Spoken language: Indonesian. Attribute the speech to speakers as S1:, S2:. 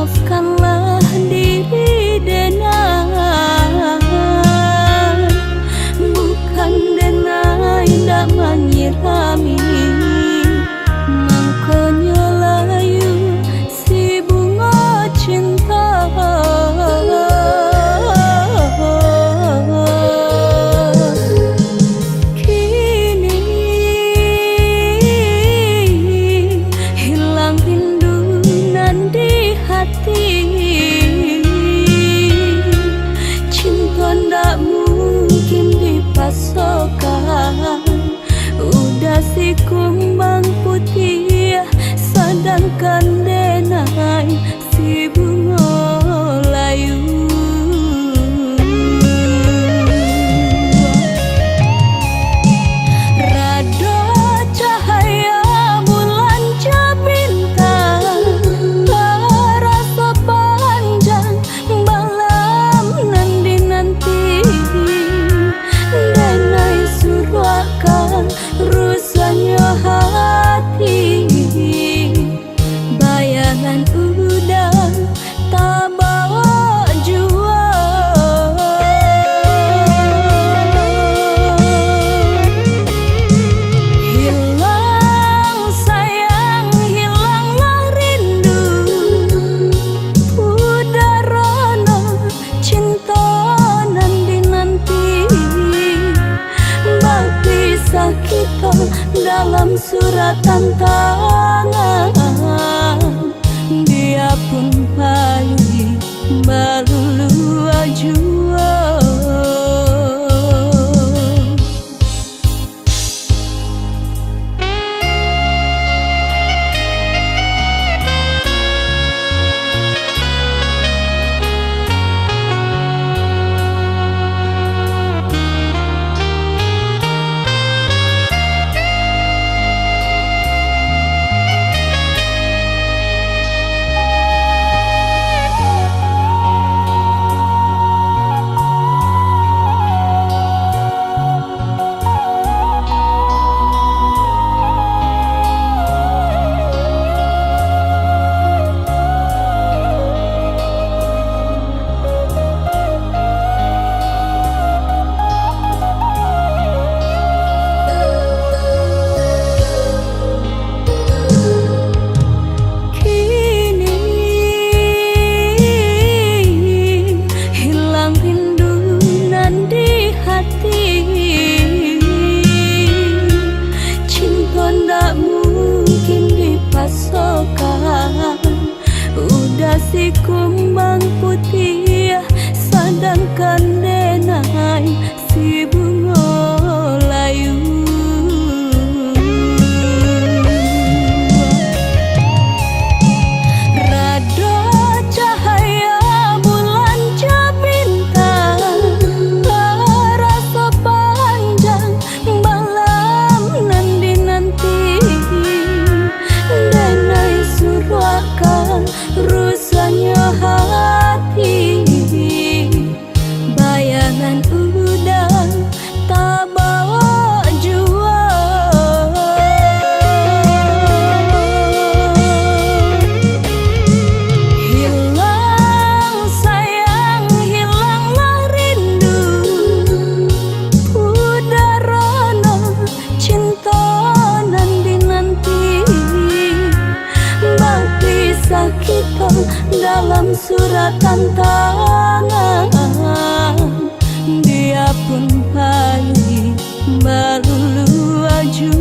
S1: maafkanlah diri denai, bukan denai dak menyirami mangkonyo layu si bunga cinta. Kini hilang rindu nan di hati, cinta ndak mungkin dipasokkan. Udah si kumbang putih, sedangkan denai si bunga layu. Rado cahaya bulan bintang, terasa panjang malam nan dinanti. Denai surwakan rusanya hati, bayangan udah tak bawa jua. Hilang sayang, hilanglah rindu, udah rono cinta nan dinanti. Berpisah kita dalam suratan tangan, dia pun pergi melulu jua. Udah si kumbang putih, sedangkan denai si bunga layu. Rado cahaya bulan bintang, terasa panjang malam nan dinanti. Denai surwakan rusanya hati, bayangan udah tak bawa jua. Hilang sayang, hilanglah rindu, udah rono cinta nan dinanti. Berpisah kita dalam suratan tangan, dia pun pergi melulu jua.